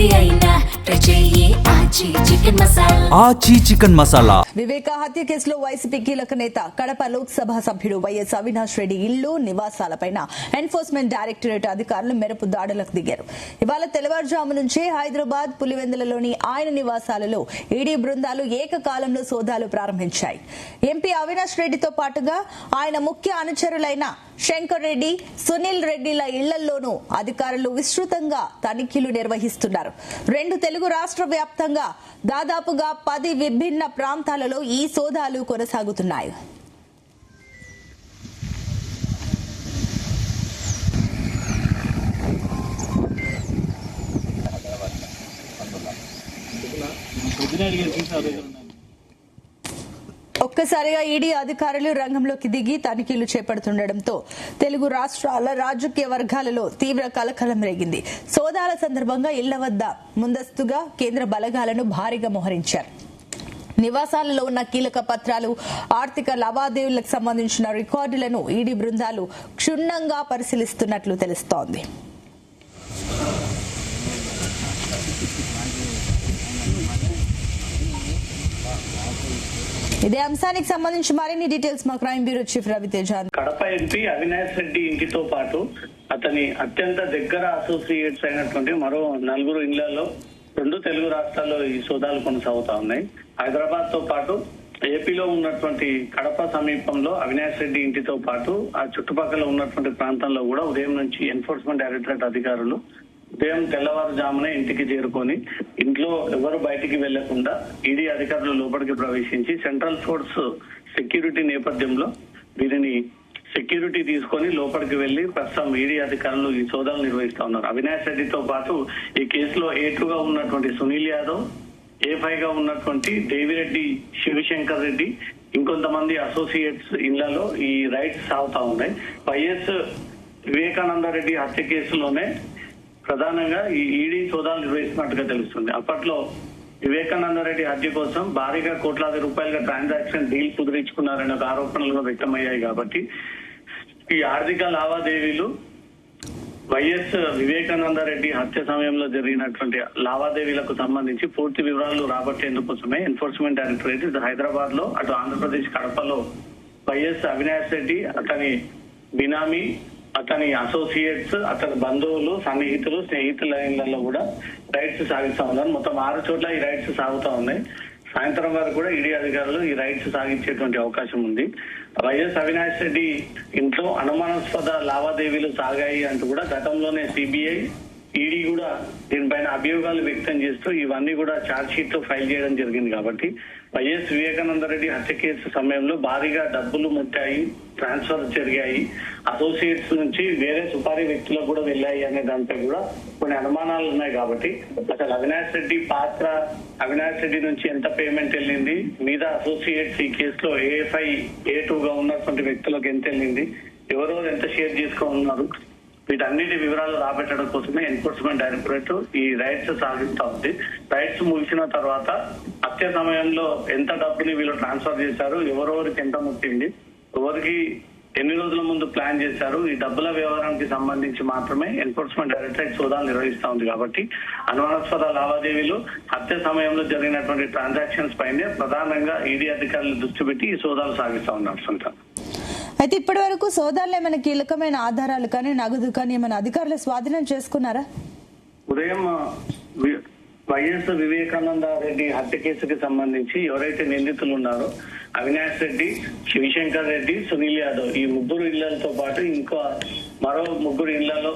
ఏది అయినా ట్రై చెయ్యి ఆచి చికెన్ మసాలా. ఆచి చికెన్ మసాలా. వివేక హత్య కేసులో వైసీపీ కీలక నేత కడప లోక్సభ సభ్యుడు వైఎస్ అవినాష్ రెడ్డి ఇల్లు నివాసాలపైన ఎన్ఫోర్స్మెంట్ డైరెక్టరేట్ అధికారులు మెరుపు దాడులకు దిగారు. ఇవాళ తెల్లవారుజాము నుంచే హైదరాబాద్ పులివెందులలోని ఆయన నివాసాలలో ఈడీ బృందాలు ఏకకాలంలో సోదాలు ప్రారంభించాయి. ఎంపీ అవినాష్ రెడ్డితో పాటుగా ఆయన ముఖ్య అనుచరులైన శంకర్ రెడ్డి, సునీల్ రెడ్డిల ఇళ్లలోనూ అధికారులు విస్తృతంగా తనిఖీలు నిర్వహిస్తున్నారు. 2 తెలుగు రాష్ట్ర వ్యాప్తంగా దాదాపుగా 10 విభిన్న ప్రాంతాలలో ఈ సోదాలు కొనసాగుతున్నాయి. ఒక్కసారిగా ఈడీ అధికారులు రంగంలోకి దిగి తనిఖీలు చేపడుతుండటంతో తెలుగు రాష్ట్రాల రాజకీయ వర్గాలలో తీవ్ర కలకలం రేగింది. సోదాల సందర్భంగా ఇళ్ల వద్ద ముందస్తుగా కేంద్ర బలగాలను భారీగా మోహరించారు. నివాసాలలో ఉన్న కీలక పత్రాలు, ఆర్థిక లావాదేవీలకు సంబంధించిన రికార్డులను ఈడీ బృందాలు క్షుణ్ణంగా పరిశీలిస్తున్నట్లు తెలుస్తోంది. ఇదే అంశానికి సంబంధించి మరిన్ని డీటెయిల్స్ మా crime bureau chief Raviteja. Kadapa MP Avinash Reddy ఇంటితో పాటు అతని అత్యంత దగ్గర అసోసియేట్స్ అయినటువంటి మరో 4 ఇళ్లలో 2 తెలుగు రాష్ట్రాల్లో ఈ సోదాలు కొనసాగుతా ఉన్నాయి. హైదరాబాద్ తో పాటు ఏపీలో ఉన్నటువంటి కడప సమీపంలో అవినాష్ రెడ్డి ఇంటితో పాటు ఆ చుట్టుపక్కల ఉన్నటువంటి ప్రాంతంలో కూడా ఉదయం నుంచి ఎన్ఫోర్స్మెంట్ డైరెక్టరేట్ అధికారులు ఉదయం తెల్లవారుజామునే ఇంటికి చేరుకొని ఇంట్లో ఎవరు బయటికి వెళ్లకుండా ఈడీ అధికారులు లోపలికి ప్రవేశించి సెంట్రల్ ఫోర్స్ సెక్యూరిటీ నేపథ్యంలో వీరిని సెక్యూరిటీ తీసుకొని లోపలికి వెళ్లి ప్రస్తుతం ఈడీ అధికారులు ఈ సోదాలు నిర్వహిస్తా ఉన్నారు. అవినాష్ రెడ్డితో పాటు ఈ కేసులో A2గా ఉన్నటువంటి సునీల్ యాదవ్, A5 గా ఉన్నటువంటి దేవిరెడ్డి, శివశంకర్ రెడ్డి, ఇంకొంతమంది అసోసియేట్స్ ఇళ్లలో ఈ రైడ్స్ సాగుతా ఉన్నాయి. వైఎస్ వివేకానంద రెడ్డి హత్య కేసులోనే ప్రధానంగా ఈ ఈడీ సోదాలు నిర్వహిస్తున్నట్టుగా తెలుస్తుంది. అప్పట్లో వివేకానంద రెడ్డి హత్య కోసం భారీగా కోట్లాది రూపాయలుగా ట్రాన్సాక్షన్ డీల్ కుదిరించుకున్నారనే ఒక ఆరోపణలు వ్యక్తమయ్యాయి. కాబట్టి ఈ ఆర్థిక లావాదేవీలు వైఎస్ వివేకానంద రెడ్డి హత్య సమయంలో జరిగినటువంటి లావాదేవీలకు సంబంధించి పూర్తి వివరాలు రాబట్టేందుకోసమే ఎన్ఫోర్స్మెంట్ డైరెక్టరేట్ హైదరాబాద్ లో, అటు ఆంధ్రప్రదేశ్ కడపలో వైఎస్ అవినాష్ రెడ్డి, అతని బినామీ, అతని అసోసియేట్స్, అతని బంధువులు, సన్నిహితులు, స్నేహితుల ఇళ్లలో కూడా రైడ్స్ సాగిస్తా ఉన్నారు. మొత్తం 6 చోట్ల ఈ రైడ్స్ సాగుతా ఉన్నాయి. సాయంత్రం వరకు కూడా ఈడీ అధికారులు ఈ రైడ్స్ సాగించేటువంటి అవకాశం ఉంది. వైఎస్ అవినాష్ రెడ్డి ఇంట్లో అనుమానాస్పద లావాదేవీలు సాగాయి అంటూ కూడా గతంలోనే సిబిఐ, ఈడీ కూడా దీనిపైన అభియోగాలు వ్యక్తం చేస్తూ ఇవన్నీ కూడా ఛార్జ్ షీట్ లో ఫైల్ చేయడం జరిగింది. కాబట్టి వైఎస్ వివేకానంద రెడ్డి హత్య కేసు సమయంలో భారీగా డబ్బులు ముట్టాయి, ట్రాన్స్ఫర్ జరిగాయి, అసోసియేట్స్ నుంచి వేరే సుపారీ వ్యక్తులకు కూడా వెళ్ళాయి అనే దానిపై కూడా కొన్ని అనుమానాలు ఉన్నాయి. కాబట్టి అసలు అవినాష్ రెడ్డి పాత్ర, అవినాష్ రెడ్డి నుంచి ఎంత పేమెంట్ వెళ్ళింది, మీద అసోసియేట్స్ ఈ కేసులో A5, A2గా ఉన్నటువంటి వ్యక్తులకు ఎంత వెళ్ళింది, ఎవరెవరు ఎంత షేర్ చేసుకున్నారు, వీటన్నిటి వివరాలు రాబట్టడం కోసమే ఎన్ఫోర్స్మెంట్ డైరెక్టరేట్ ఈ రైడ్స్ సాగిస్తా ఉంది. రైడ్స్ ముగిసిన తర్వాత హత్య సమయంలో ఎంత డబ్బుని వీళ్ళు ట్రాన్స్ఫర్ చేశారు, ఎవరెవరికి ఎంత ముట్టింది, ఎవరికి ఎన్ని రోజుల ముందు ప్లాన్ చేశారు, ఈ డబ్బుల వ్యవహారానికి సంబంధించి మాత్రమే ఎన్ఫోర్స్మెంట్ డైరెక్టరేట్ సోదాలు నిర్వహిస్తా ఉంది. కాబట్టి అనుమానాస్పద లావాదేవీలు, హత్య సమయంలో జరిగినటువంటి ట్రాన్సాక్షన్స్ పైనే ప్రధానంగా ఈడీ అధికారులు దృష్టి పెట్టి ఈ సోదాలు సాగిస్తా ఉన్నారు. సునీత, అయితే ఇప్పటి వరకు సోదాల్లో ఏమైనా కీలకమైన ఆధారాలు కానీ నగదు కానీ ఏమైనా అధికారులు స్వాధీనం చేసుకున్నారా? ఉదయం వైఎస్ వివేకానంద రెడ్డి హత్య కేసుకి సంబంధించి ఎవరైతే నిందితులు ఉన్నారో అవినాష్ రెడ్డి, శివశంకర్ రెడ్డి, సునీల్ యాదవ్, ఈ 3 ఇళ్లతో పాటు ఇంకా మరో 3 ఇళ్లలో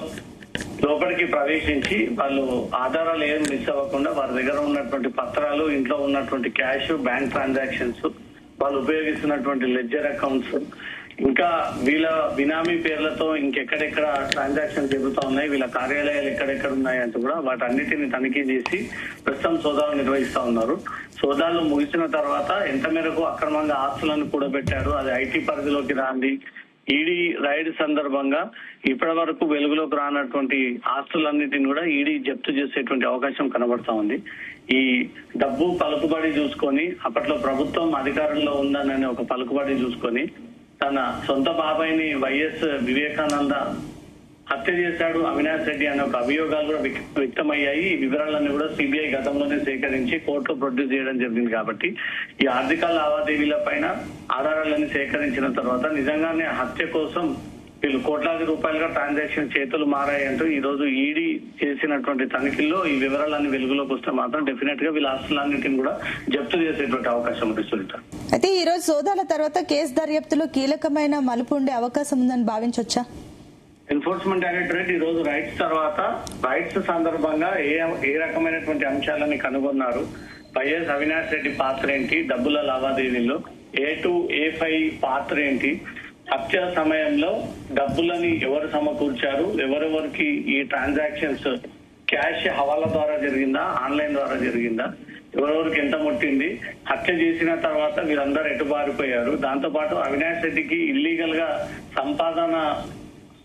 లోపలికి ప్రవేశించి వాళ్ళు ఆధారాలు ఏం మిస్ అవ్వకుండా వారి దగ్గర ఉన్నటువంటి పత్రాలు, ఇంట్లో ఉన్నటువంటి క్యాష్, బ్యాంక్ ట్రాన్సాక్షన్స్, వాళ్ళు ఉపయోగిస్తున్నటువంటి లెడ్జర్ అకౌంట్స్, ఇంకా వీళ్ళ బినామీ పేర్లతో ఇంకెక్కడెక్కడ ట్రాన్సాక్షన్ జరుగుతూ ఉన్నాయి, వీళ్ళ కార్యాలయాలు ఎక్కడెక్కడ ఉన్నాయి అంటూ కూడా వాటన్నిటిని తనిఖీ చేసి ప్రస్తుతం సోదాలు నిర్వహిస్తా ఉన్నారు. సోదాలు ముగిసిన తర్వాత ఎంత మేరకు అక్రమంగా ఆస్తులను కూడబెట్టారు, అది ఐటీ పరిధిలోకి రాంది, ఈడీ రైడ్ సందర్భంగా ఇప్పటి వరకు వెలుగులోకి రానటువంటి ఆస్తులన్నిటిని కూడా ఈడీ జప్తు చేసేటువంటి అవకాశం కనబడతా ఉంది. ఈ డబ్బు పలుకుబడి చూసుకొని, అప్పట్లో ప్రభుత్వం అధికారంలో ఉందనని ఒక పలుకుబడి చూసుకొని తన సొంత బాబాయిని వైఎస్ వివేకానంద హత్య చేశాడు అవినాష్ రెడ్డి అనే ఒక అభియోగాలు కూడా వ్యక్తమయ్యాయి. ఈ వివరాలన్నీ కూడా సిబిఐ గతంలోనే సేకరించి కోర్టులో ప్రొడ్యూస్ చేయడం జరిగింది. కాబట్టి ఈ ఆర్థిక లావాదేవీల పైన ఆధారాలన్నీ సేకరించిన తర్వాత నిజంగానే హత్య కోసం వీళ్ళు కోట్లాది రూపాయలుగా ట్రాన్సాక్షన్ చేతులు మారాయంటూ ఈ రోజు ఈడీ చేసినటువంటి తనిఖీల్లో ఈ వివరాలన్నీ వెలుగులోకి వస్తే మాత్రం డెఫినెట్ గా వీళ్ళ ఆస్తులన్నింటిని కూడా జప్తు చేసేటువంటి అవకాశం ఉంది సునీత. అయితే ఈ రోజు సోదాల తర్వాత కేసు దర్యాప్తులో కీలకమైన మలుపు ఉండే అవకాశం ఉందని భావించవచ్చా? ఎన్ఫోర్స్మెంట్ డైరెక్టరేట్ ఈ రోజు రైట్స్ సందర్భంగా ఏ రకమైనటువంటి అంశాలని కనుగొన్నారు, వైఎస్ అవినాష్ రెడ్డి పాత్ర ఏంటి, డబ్బుల లావాదేవీల్లో A2 A5 పాత్ర ఏంటి, హత్య సమయంలో డబ్బులని ఎవరు సమకూర్చారు, ఎవరెవరికి ఈ ట్రాన్సాక్షన్స్ క్యాష్ హవాలా ద్వారా జరిగిందా, ఆన్లైన్ ద్వారా జరిగిందా, ఎవరెవరికి ఎంత ముట్టింది, హత్య చేసిన తర్వాత వీరందరూ ఎటుబారిపోయారు, దాంతో పాటు అవినాష్ రెడ్డికి ఇల్లీగల్ గా సంపాదన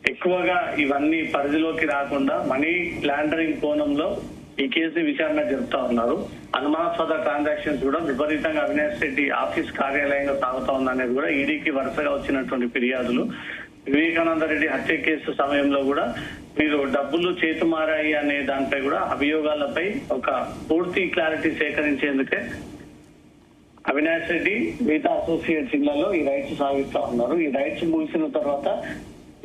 ఎక్కువగా ఇవన్నీ పరిధిలోకి రాకుండా మనీ లాండరింగ్ కోణంలో ఈ కేసు విచారణ జరుపుతా ఉన్నారు. అనుమానాస్పద ట్రాన్సాక్షన్స్ కూడా విపరీతంగా అవినాష్ రెడ్డి ఆఫీస్ కార్యాలయంగా సాగుతా ఉందనేది కూడా ఈడీకి వరుసగా వచ్చినటువంటి ఫిర్యాదులు. వివేకానంద రెడ్డి హత్య కేసు సమయంలో కూడా వీరు డబ్బులు చేతుమారాయి అనే దానిపై కూడా అభియోగాలపై ఒక పూర్తి క్లారిటీ సేకరించేందుకే అవినాష్ రెడ్డి మిగతా అసోసియేట్స్ ఇళ్లలో ఈ రైట్స్ సాగిస్తా ఉన్నారు. ఈ రైట్స్ ముగిసిన తర్వాత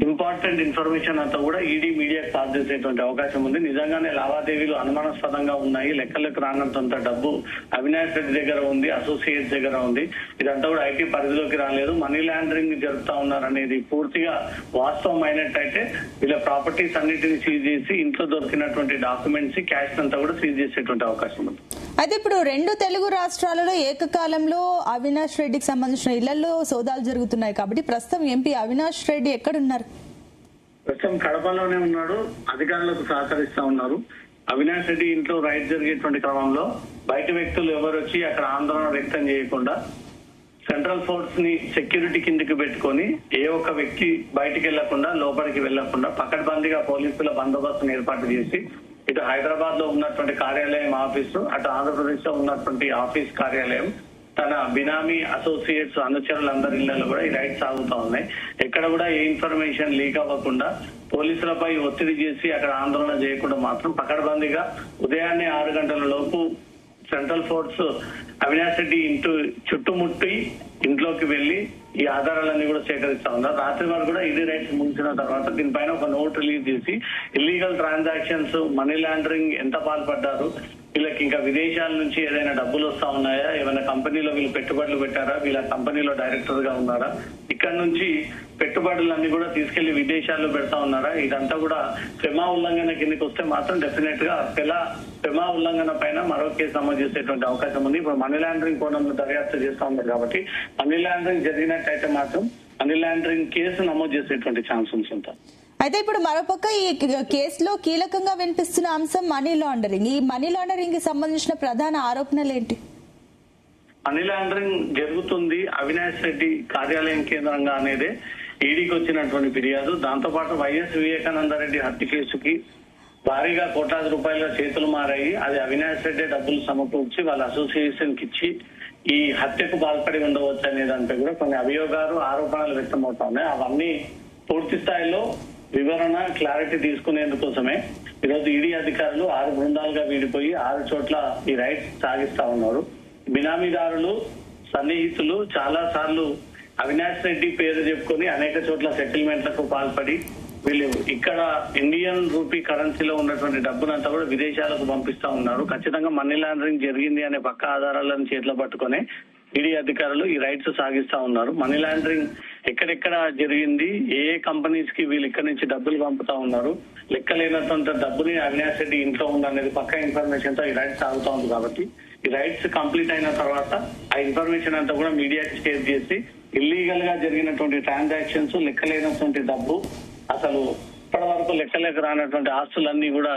ఇంపార్టెంట్ ఇన్ఫర్మేషన్ అంతా కూడా ఈడీ మీడియాకి పాస్ చేసేటువంటి అవకాశం ఉంది. నిజంగానే లావాదేవీలు అనుమానాస్పదంగా ఉన్నాయి, లెక్కలకు రానంత డబ్బు అవినాష్ రెడ్డి దగ్గర ఉంది, అసోసియేట్స్ దగ్గర ఉంది, ఇదంతా కూడా ఐటీ పరిధిలోకి రాలేదు, మనీ లాండరింగ్ జరుపుతా ఉన్నారు అనేది పూర్తిగా వాస్తవం అయినట్టయితే వీళ్ళ ప్రాపర్టీస్ అన్నిటిని సీజ్ చేసి ఇంట్లో దొరికినటువంటి డాక్యుమెంట్స్ క్యాష్ అంతా కూడా సీజ్ చేసేటువంటి అవకాశం ఉంది. అయితే ఇప్పుడు 2 తెలుగు రాష్ట్రాలలో ఏకకాలంలో అవినాష్ రెడ్డికి సంబంధించిన ఇళ్లలో సోదాలు జరుగుతున్నాయి కాబట్టి ప్రస్తుతం ఎంపీ అవినాష్ రెడ్డి ఎక్కడున్నారు? ప్రస్తుతం కడపలోనే ఉన్నాడు, అధికారులకు సహకరిస్తా ఉన్నారు. అవినాష్ రెడ్డి ఇంట్లో రైడ్ జరిగేటువంటి క్రమంలో బయట వ్యక్తులు ఎవరు వచ్చి అక్కడ ఆందోళన వ్యక్తం చేయకుండా సెంట్రల్ ఫోర్స్ ని సెక్యూరిటీ కిందకి పెట్టుకొని ఏ ఒక్క వ్యక్తి బయటికి వెళ్లకుండా లోపలికి వెళ్లకుండా పకడ్బందీగా పోలీసుల బందోబస్తును ఏర్పాటు చేసి ఇటు హైదరాబాద్ లో ఉన్నటువంటి కార్యాలయం ఆఫీసు, అటు ఆంధ్రప్రదేశ్ లో ఉన్నటువంటి ఆఫీస్ కార్యాలయం, తన బినామీ అసోసియేట్స్ అనుచరులందరి ఇళ్లలో కూడా ఈ రైట్స్ సాగుతా ఉన్నాయి. ఎక్కడ కూడా ఏ ఇన్ఫర్మేషన్ లీక్ అవ్వకుండా పోలీసులపై ఒత్తిడి చేసి అక్కడ ఆందోళన చేయకుండా మాత్రం పకడ్బందీగా ఉదయాన్నే 6 గంటల లోపు సెంట్రల్ ఫోర్స్ అవినాష్ రెడ్డి చుట్టుముట్టి ఇంట్లోకి వెళ్లి ఈ ఆధారాలన్నీ కూడా సేకరిస్తా ఉన్నారు. రాత్రి వరకు కూడా ఇది రైట్స్ ముగిసిన తర్వాత దీనిపైన ఒక నోట్ రిలీజ్ చేసి ఇల్లీగల్ ట్రాన్సాక్షన్స్, మనీ లాండరింగ్ ఎంత పాల్పడ్డారు, వీళ్ళకి ఇంకా విదేశాల నుంచి ఏదైనా డబ్బులు వస్తా ఉన్నాయా, ఏమైనా కంపెనీలో వీళ్ళు పెట్టుబడులు పెట్టారా, వీళ్ళ కంపెనీలో డైరెక్టర్ గా ఉన్నారా, ఇక్కడ నుంచి పెట్టుబడులన్నీ కూడా తీసుకెళ్లి విదేశాల్లో పెడతా ఉన్నారా, ఇదంతా కూడా ఫెమా ఉల్లంఘన కిందకి వస్తే మాత్రం డెఫినెట్ గా ఫెమా ఉల్లంఘన పైన మరో కేసు నమోదు చేసేటువంటి అవకాశం ఉంది. ఇప్పుడు మనీ లాండరింగ్ కోణంలో దర్యాప్తు చేస్తా ఉన్నారు కాబట్టి మనీ లాండరింగ్ జరిగినట్టయితే మాత్రం మనీ లాండరింగ్ కేసు నమోదు చేసేటువంటి ఛాన్సెస్ ఉంటాయి. అయితే ఇప్పుడు మరోపక్క ఈ కేసులో కీలకంగా వినిపిస్తున్న అంశం మనీ లాండరింగ్. ఈ మనీ లాండరింగ్ కి సంబంధించిన ప్రధాన ఆరోపణలు ఏంటి? మనీ లాండరింగ్ జరుగుతుంది అవినాష్ రెడ్డి కార్యాలయం కేంద్రంగా అనేదే ఈడీకి వచ్చినటువంటి ఫిర్యాదు. దాంతో పాటు వైఎస్ వివేకానంద రెడ్డి హత్య కేసుకి భారీగా కోట్లాది రూపాయల చేతులు మారాయి, అది అవినాష్ రెడ్డి డబ్బులు సమకూర్చి వాళ్ళ అసోసియేషన్ కి ఇచ్చి ఈ హత్యకు పాల్పడి ఉండవచ్చు అనే దానిపై కూడా కొన్ని అభియోగాలు, ఆరోపణలు వ్యక్తమవుతా ఉన్నాయి. అవన్నీ పూర్తి స్థాయిలో వివరణ, క్లారిటీ తీసుకునేందుకోసమే ఈరోజు ఈడీ అధికారులు 6 బృందాలుగా వీడిపోయి 6 చోట్ల ఈ రైడ్స్ సాగిస్తా ఉన్నారు. బినామీదారులు, సన్నిహితులు చాలా సార్లు అవినాష్ రెడ్డి పేరు చెప్పుకొని అనేక చోట్ల సెటిల్మెంట్లకు పాల్పడి వీళ్ళు ఇక్కడ ఇండియన్ రూపీ కరెన్సీలో ఉన్నటువంటి డబ్బునంతా కూడా విదేశాలకు పంపిస్తా ఉన్నారు. ఖచ్చితంగా మనీ లాండరింగ్ జరిగింది అనే పక్క ఆధారాలను చేతిలో పట్టుకుని ఈడీ అధికారులు ఈ రైట్స్ సాగిస్తా ఉన్నారు. మనీ లాండరింగ్ ఎక్కడెక్కడ జరిగింది, ఏ కంపెనీస్ కి వీళ్ళు ఇక్కడ నుంచి డబ్బులు పంపుతా ఉన్నారు, లెక్కలేనంత డబ్బుని అవినాష్ రెడ్డి ఇంట్లో ఉందనేది పక్క ఇన్ఫర్మేషన్ తో ఈ రైట్స్ సాగుతా ఉంది. కాబట్టి ఈ రైట్స్ కంప్లీట్ అయిన తర్వాత ఆ ఇన్ఫర్మేషన్ అంతా కూడా మీడియాకి షేర్ చేసి ఇల్లీగల్ గా జరిగినటువంటి ట్రాన్సాక్షన్స్, లెక్కలేనటువంటి డబ్బు, అసలు ఇప్పటి వరకు లెక్కలేక రానటువంటి ఆస్తులన్నీ కూడా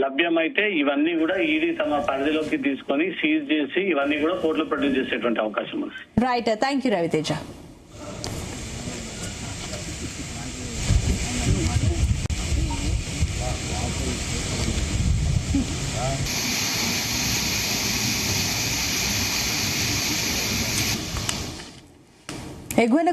లభ్యమైతే ఇవన్నీ కూడా ఈడీ తమ పరిధిలోకి తీసుకొని సీజ్ చేసి ఇవన్నీ కూడా కోర్టులో ప్రొడ్యూస్ చేసేటువంటి అవకాశం ఉంది. Right, thank you Ravi Teja. ఎగువన